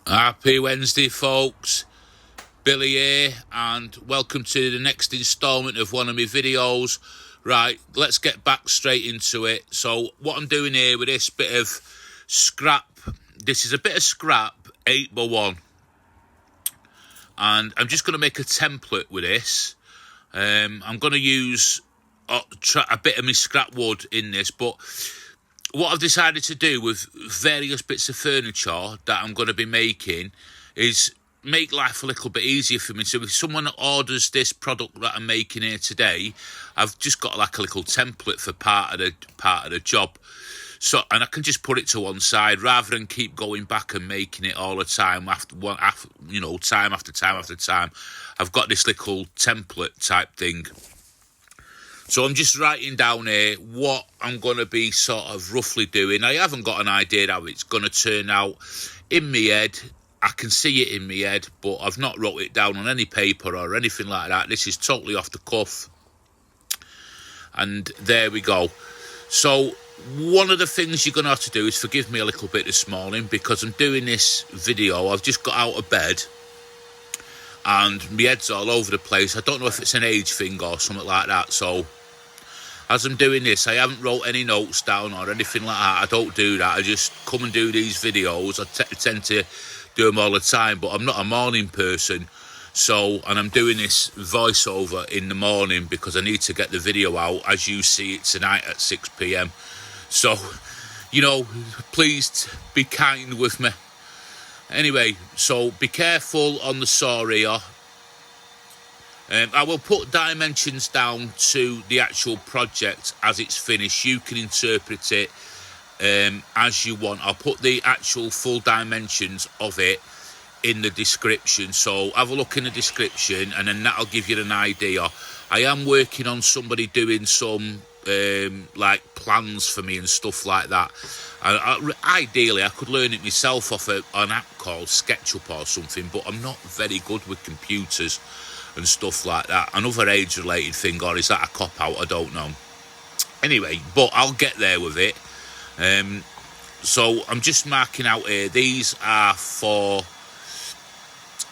Happy Wednesday, folks. Billy here, and welcome to the next instalment of one of my videos. Right, let's get back straight into it. So what I'm doing here with this bit of scrap, this is a bit of scrap 8x1, and I'm just going to make a template with this. I'm going to use a bit of my scrap wood in this, but what I've decided to do with various bits of furniture that I'm going to be making is make life a little bit easier for me. So if someone orders this product that I'm making here today, I've just got like a little template for part of the job. So, and I can just put it to one side rather than keep going back and making it all the time time after time. I've got this little template type thing. So I'm just writing down here what I'm going to be sort of roughly doing. I haven't got an idea how it's going to turn out in my head. I can see it in my head, but I've not wrote it down on any paper or anything like that. This is totally off the cuff. And there we go. So one of the things you're going to have to do is forgive me a little bit this morning, because I'm doing this video. I've just got out of bed and my head's all over the place. I don't know if it's an age thing or something like that. So as I'm doing this, I haven't wrote any notes down or anything like that. I don't do that. I just come and do these videos. I tend to do them all the time, but I'm not a morning person. So, and I'm doing this voiceover in the morning because I need to get the video out as you see it tonight at 6 p.m. So, please be kind with me. Anyway, so be careful on the saw here. I will put dimensions down to the actual project as it's finished. You can interpret it as you want. I'll put the actual full dimensions of it in the description. So have a look in the description, and then that'll give you an idea. I am working on somebody doing some like plans for me and stuff like that. Ideally, I could learn it myself off an app called SketchUp or something, but I'm not very good with computers and stuff like that. Another age-related thing, or is that a cop-out? I don't know. Anyway, but I'll get there with it. So I'm just marking out here. These are for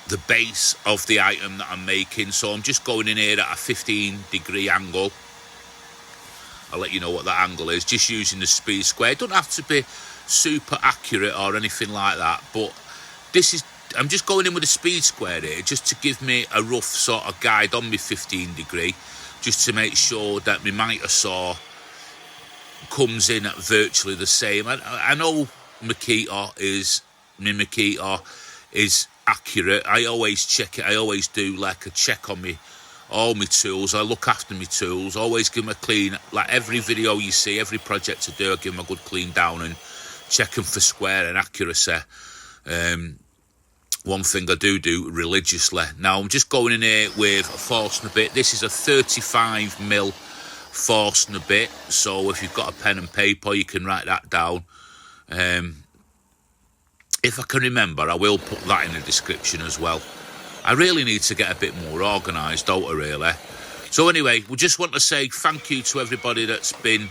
the base of the item that I'm making. So I'm just going in here at a 15-degree angle. I'll let you know what that angle is, just using the speed square. It doesn't have to be super accurate or anything like that, but I'm just going in with a speed square here just to give me a rough sort of guide on my 15 degree, just to make sure that my miter saw comes in at virtually the same. I know my Makita is accurate. I always check it. I always do like a check on all my tools. I look after my tools, always give them a clean, like every video you see, every project I do, I give them a good clean down and check them for square and accuracy. One thing I do religiously. Now I'm just going in here with a Forstner bit. This is a 35mm Forstner bit, so if you've got a pen and paper you can write that down. If I can remember, I will put that in the description as well. I really need to get a bit more organised, don't I, really? So anyway, we just want to say thank you to everybody that's been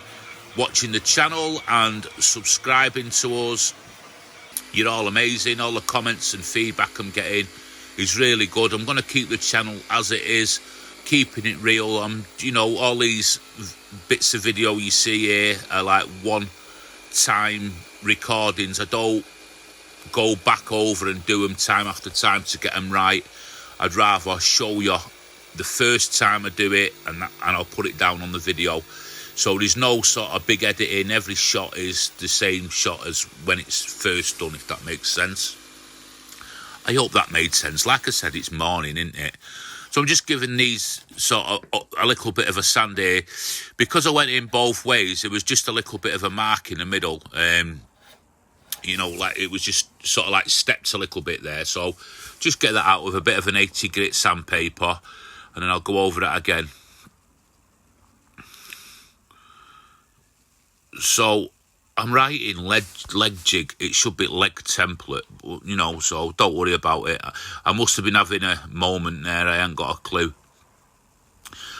watching the channel and subscribing to us. You're all amazing. All the comments and feedback I'm getting is really good. I'm going to keep the channel as it is, keeping it real. All these bits of video you see here are like one-time recordings. I don't go back over and do them time after time to get them right. I'd rather show you the first time I do it, and I'll put it down on the video. So there's no sort of big editing. Every shot is the same shot as when it's first done, if that makes sense. I hope that made sense. Like I said, it's morning, isn't it? So I'm just giving these sort of a little bit of a sand here. Because I went in both ways, there was just a little bit of a mark in the middle. Like it was just sort of like stepped a little bit there. So just get that out with a bit of an 80 grit sandpaper, and then I'll go over that again. So I'm writing leg jig. It should be leg template, so don't worry about it. I must have been having a moment there. I ain't got a clue.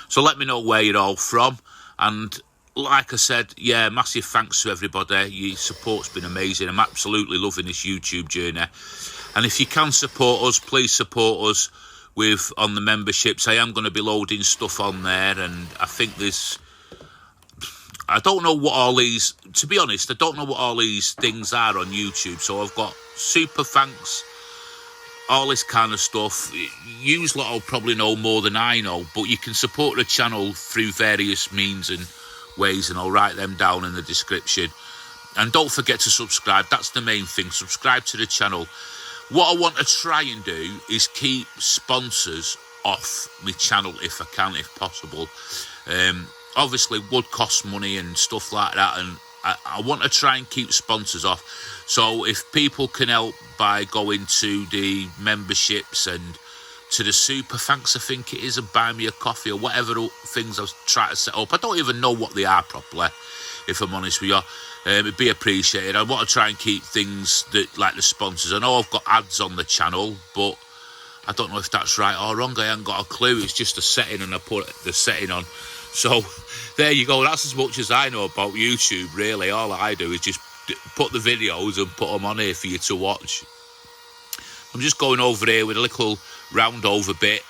So let me know where you're all from. And like I said, yeah, massive thanks to everybody. Your support's been amazing. I'm absolutely loving this YouTube journey. And if you can support us, please support us with on the memberships. I am going to be loading stuff on there, and I think I don't know what all these, to be honest, I don't know what all these things are on YouTube. So I've got super thanks, all this kind of stuff. You lot will probably know more than I know, but you can support the channel through various means and ways, and I'll write them down in the description. And don't forget to subscribe. That's the main thing. Subscribe to the channel. What I want to try and do is keep sponsors off my channel if I can, if possible. Obviously, wood costs money and stuff like that, and I want to try and keep sponsors off. So if people can help by going to the memberships and to the super thanks, I think it is, and buy me a coffee or whatever things I was trying to set up. I don't even know what they are properly, if I'm honest with you. It'd be appreciated. I want to try and keep things that, like the sponsors. I know I've got ads on the channel, but I don't know if that's right or wrong. I haven't got a clue. It's just a setting, and I put the setting on. So there you go. That's as much as I know about YouTube, really. All I do is just put the videos and put them on here for you to watch. I'm just going over here with a little round over bit.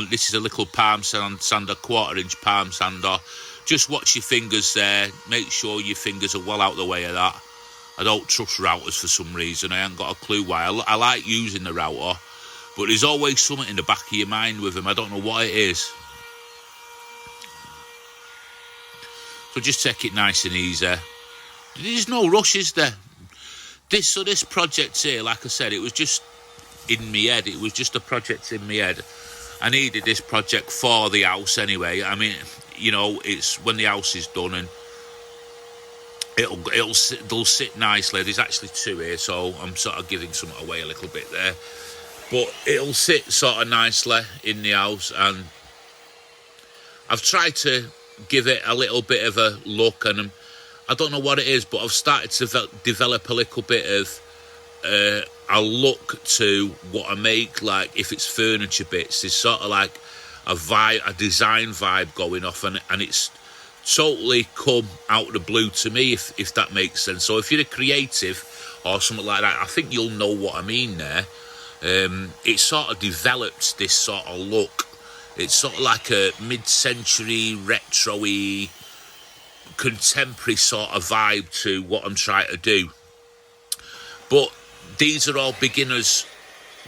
This is a little palm sander, 1/4-inch palm sander. Just watch your fingers there. Make sure your fingers are well out the way of that. I don't trust routers for some reason. I haven't got a clue why. I like using the router, but there's always something in the back of your mind with them. I don't know what it is. So just take it nice and easy. There's no rush, is there? This project here, like I said, it was just in my head. It was just a project in my head. I needed this project for the house anyway. I mean, you know, it's when the house is done, and they'll sit nicely. There's actually 2 here, so I'm sort of giving some away a little bit there. But it'll sit sort of nicely in the house, and I've tried to give it a little bit of a look, and I don't know what it is, but I've started to develop a little bit of a look to what I make. Like if it's furniture bits, there's sort of like a design vibe going off, and it's totally come out of the blue to me, if that makes sense. So if you're a creative or something like that, I think you'll know what I mean there. It sort of developed this sort of look. It's sort of like a mid-century, retro-y, contemporary sort of vibe to what I'm trying to do. But these are all beginners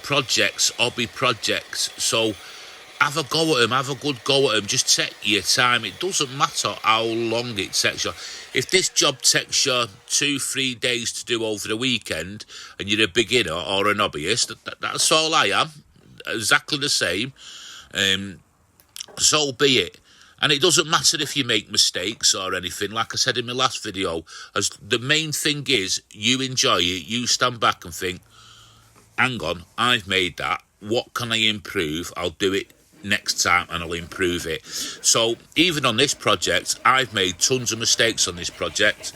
projects, hobby projects. So have a go at them, have a good go at them. Just take your time. It doesn't matter how long it takes you. If this job takes you 2-3 days to do over the weekend, and you're a beginner or an hobbyist, that's all I am. Exactly the same. So be it. And it doesn't matter if you make mistakes or anything. Like I said in my last video, as the main thing is you enjoy it. You stand back and think, hang on, I've made that. What can I improve? I'll do it next time and I'll improve it. So even on this project, I've made tons of mistakes on this project.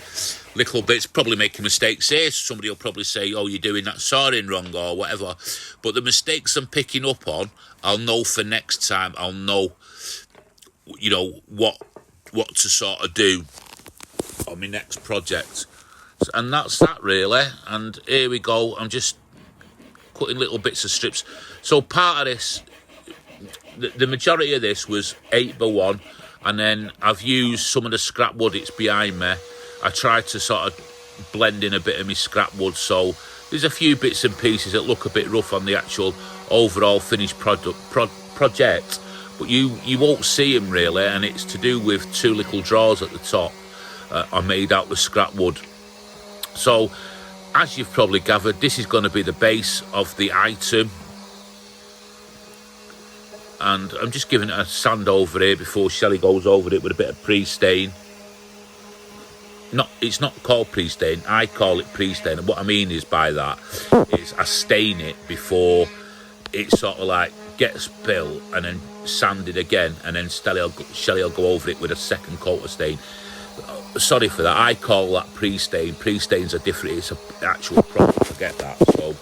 Little bits, probably making mistakes here. Somebody will probably say, oh, you're doing that sawing wrong or whatever. But the mistakes I'm picking up on, I'll know for next time. I'll know, you know, what to sort of do on my next project. And that's that really. And here we go. I'm just cutting little bits of strips. So part of this, the majority of this was 8x1, and then I've used some of the scrap wood. It's behind me. I tried to sort of blend in a bit of my scrap wood, so there's a few bits and pieces that look a bit rough on the actual overall finished project, but you won't see them really, and it's to do with 2 little drawers at the top are made out with scrap wood. So as you've probably gathered, this is going to be the base of the item, and I'm just giving it a sand over here before Shelley goes over it with a bit of pre-stain. It's not called pre-stain, I call it pre-stain, and what I mean is by that is I stain it before it sort of like gets built, and then sanded again, and then Shelley will go over it with a second coat of stain. Sorry for that, I call that pre-stain. Pre-stains are different, it's an actual product, forget that. So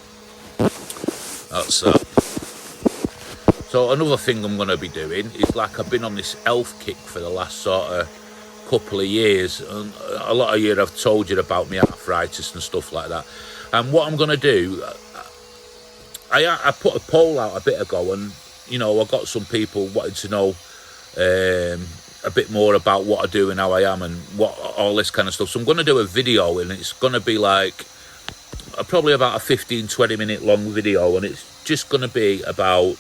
that's that. So another thing I'm going to be doing is, like, I've been on this elf kick for the last sort of couple of years, and a lot of you I've told you about my arthritis and stuff like that. And what I'm going to do, I put a poll out a bit ago, and you know, I got some people wanting to know a bit more about what I do and how I am and what all this kind of stuff. So I'm going to do a video, and it's going to be like probably about a 15-20 minute long video, and it's just going to be about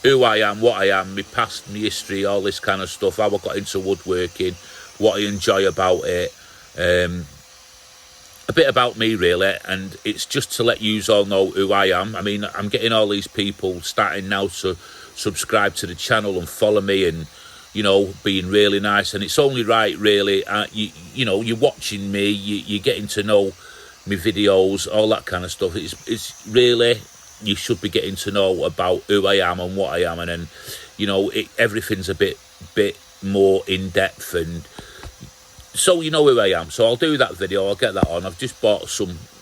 who I am, what I am, my past, my history, all this kind of stuff, how I got into woodworking, what I enjoy about it, a bit about me really, and it's just to let you all know who I am. I mean, I'm getting all these people starting now to subscribe to the channel and follow me, and you know, being really nice, and it's only right really. You know, you're watching me, you're getting to know my videos, all that kind of stuff. It's really, you should be getting to know about who I am and what I am, and then, you know, everything's a bit more in depth, and so you know who I am. So I'll do that video, I'll get that on. I've just bought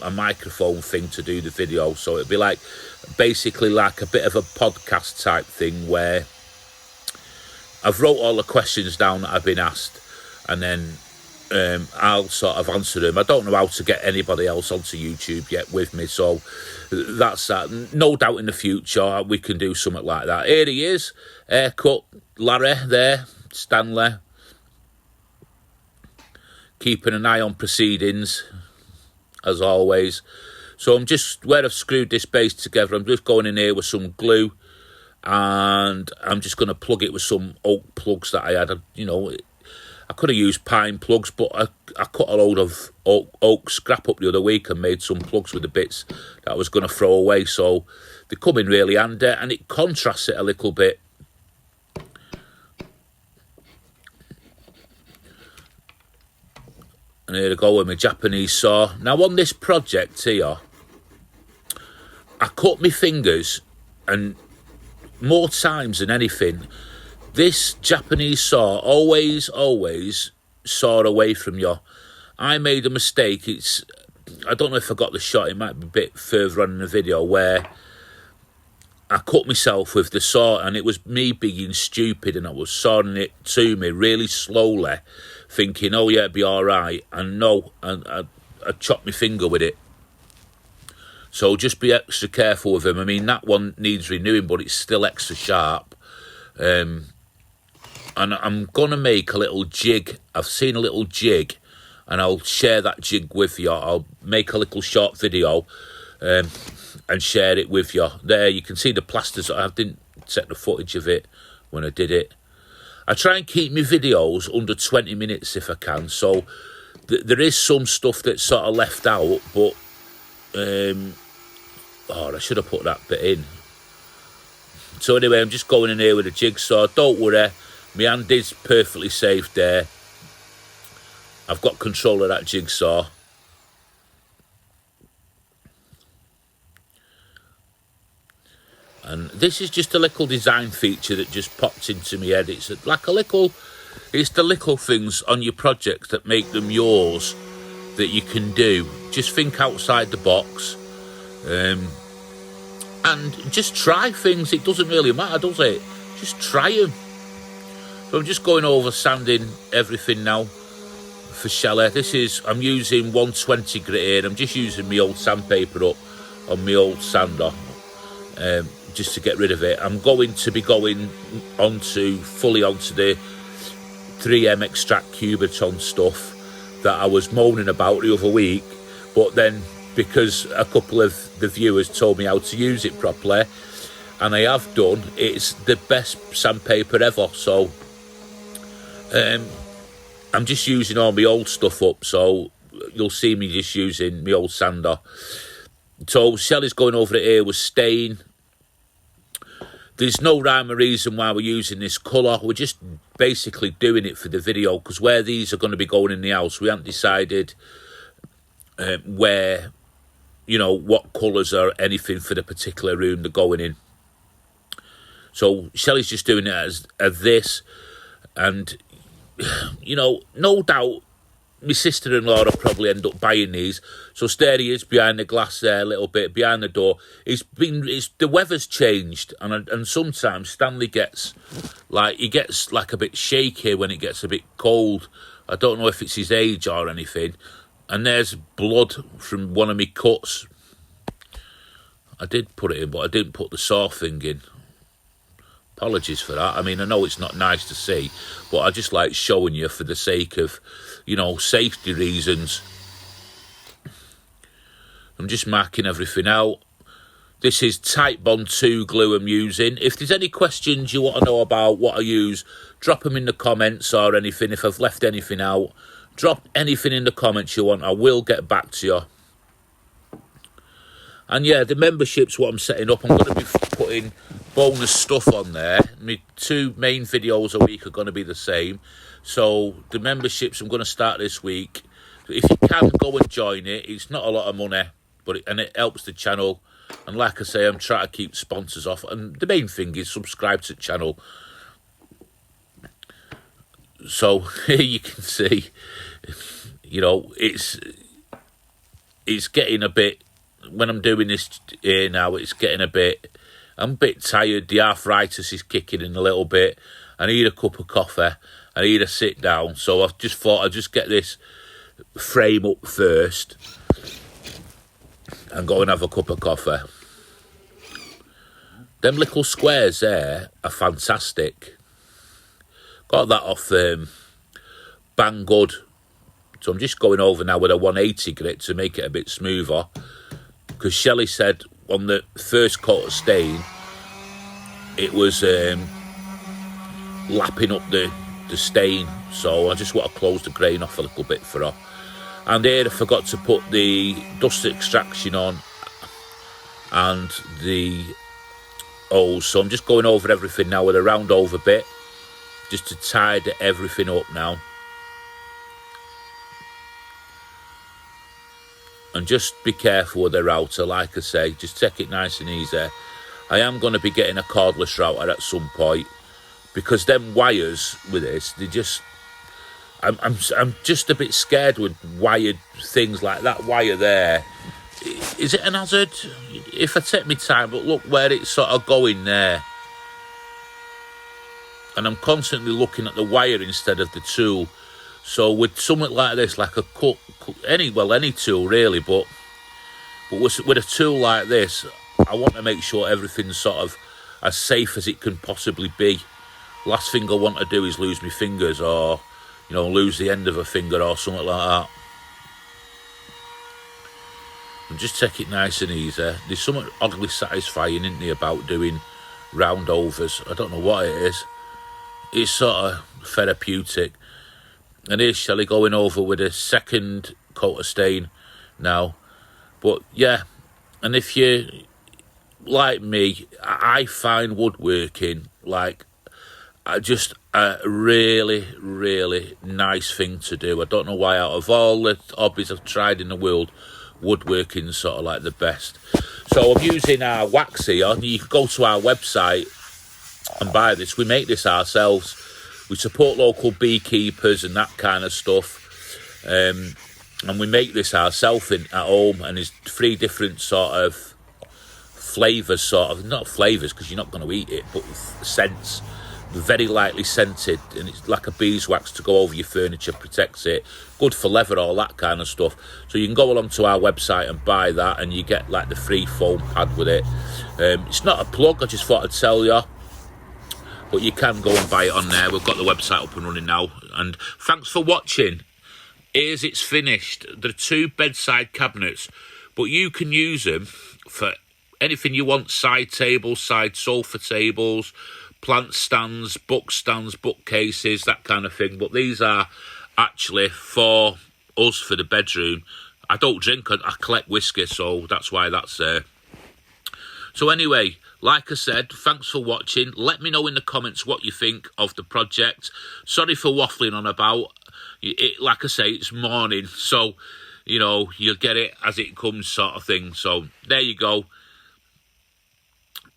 a microphone thing to do the video, so it'll be like basically like a bit of a podcast type thing where I've wrote all the questions down that I've been asked, and then I'll sort of answer them. I don't know how to get anybody else onto YouTube yet with me, so that's that. No doubt in the future we can do something like that. Here he is, haircut, Larry there, Stanley, keeping an eye on proceedings as always. So I'm just, where I've screwed this base together, I'm just going in here with some glue, and I'm just going to plug it with some oak plugs that I had. You know, I could have used pine plugs, but I cut a load of oak scrap up the other week and made some plugs with the bits that I was going to throw away. So they come in really handy, and it contrasts it a little bit. And here I go with my Japanese saw. Now on this project here, I cut my fingers, and more times than anything, this Japanese saw always saw away from you. I made a mistake. I don't know if I got the shot, it might be a bit further on in the video, where I cut myself with the saw, and it was me being stupid, and I was sawing it to me really slowly, thinking, oh yeah, it'd be all right, and no, I chopped my finger with it. So just be extra careful with them. I mean, that one needs renewing, but it's still extra sharp. And I'm going to make a little jig. I've seen a little jig, and I'll share that jig with you. I'll make a little short video and share it with you. There, you can see the plasters. I didn't set the footage of it when I did it. I try and keep my videos under 20 minutes if I can. So there is some stuff that's sort of left out, but I should have put that bit in. So anyway, I'm just going in here with a jigsaw. Don't worry, my hand is perfectly safe there. I've got control of that jigsaw. And this is just a little design feature that just popped into my head. It's like it's the little things on your projects that make them yours, that you can do. Just think outside the box. And just try things. It doesn't really matter, does it? Just try them. So I'm just going over sanding everything now for Shelley. I'm using 120 grit here. I'm just using my old sandpaper up on my old sander, just to get rid of it. I'm going to be going fully onto the 3M extract cubiton stuff that I was moaning about the other week, but then because a couple of the viewers told me how to use it properly, and I have done, it's the best sandpaper ever. So I'm just using all my old stuff up, so you'll see me just using my old sander. So Shelley's going over it here with stain. There's no rhyme or reason why we're using this colour. We're just basically doing it for the video, because where these are going to be going in the house, we haven't decided where, you know, what colours or anything for the particular room they're going in. So Shelley's just doing it as this, and you know, no doubt my sister-in-law will probably end up buying these. So there he is behind the glass there, a little bit behind the door. The weather's changed, and sometimes Stanley gets like a bit shaky when it gets a bit cold. I don't know if it's his age or anything. And there's blood from one of my cuts. I did put it in, but I didn't put the saw thing in. Apologies for that. I mean, I know it's not nice to see, but I just like showing you for the sake of, you know, safety reasons. I'm just marking everything out. This is Type Bond 2 glue I'm using. If there's any questions you want to know about what I use, drop them in the comments or anything. If I've left anything out, drop anything in the comments you want. I will get back to you. And yeah, the membership's what I'm setting up. I'm going to be putting bonus stuff on there. My 2 main videos a week are going to be the same. So the memberships I'm going to start this week. If you can, go and join it. It's not a lot of money, but it helps the channel. And like I say, I'm trying to keep sponsors off. And the main thing is subscribe to the channel. So here you can see, you know, it's getting a bit, when I'm doing this here now, it's getting a bit, I'm a bit tired. The arthritis is kicking in a little bit. I need a cup of coffee. I need a sit down. So I just thought I'd just get this frame up first and go and have a cup of coffee. Them little squares there are fantastic. Got that off Banggood. So I'm just going over now with a 180 grit to make it a bit smoother. Because Shelley said on the first coat of stain, it was lapping up the stain. So I just want to close the grain off a little bit for her. And here I forgot to put the dust extraction on and the hose. So I'm just going over everything now with a round over bit, just to tidy everything up now. And just be careful with the router, like I say, just take it nice and easy. I am going to be getting a cordless router at some point, because them wires with this, they just, I'm just a bit scared with wired things like that wire there. Is it an hazard? If I take my time, but look where it's sort of going there. And I'm constantly looking at the wire instead of the tool. So with something like this, like a any tool really, but with a tool like this, I want to make sure everything's sort of as safe as it can possibly be. Last thing I want to do is lose my fingers, or, you know, lose the end of a finger or something like that. And just take it nice and easy. There's something oddly satisfying, isn't there, about doing round overs. I don't know what it is. It's sort of therapeutic. And here's Shelley going over with a second coat of stain now. But yeah, and if you like me, I find woodworking like just a really, really nice thing to do. I don't know why, out of all the hobbies I've tried in the world, woodworking's sort of like the best. So I'm using our wax here. You can go to our website and buy this. We make this ourselves. We support local beekeepers and that kind of stuff. And we make this ourselves at home, and there's 3 different sort of flavours, sort of, not flavours because you're not going to eat it, but scents. Very lightly scented, and it's like a beeswax to go over your furniture, protects it, good for leather, all that kind of stuff. So you can go along to our website and buy that, and you get like the free foam pad with it. It's not a plug, I just thought I'd tell you, but you can go and buy it on there. We've got the website up and running now. And thanks for watching. Here's it's finished. There are 2 bedside cabinets, but you can use them for anything you want: side tables, side sofa tables, plant stands, bookcases, that kind of thing. But these are actually for us, for the bedroom. I don't drink, I collect whiskey, so that's why that's there. So anyway, like I said, thanks for watching. Let me know in the comments what you think of the project. Sorry for waffling on about it. Like I say, it's morning, so, you know, you'll get it as it comes, sort of thing. So there you go.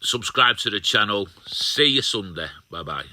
Subscribe to the channel. See you Sunday. Bye-bye.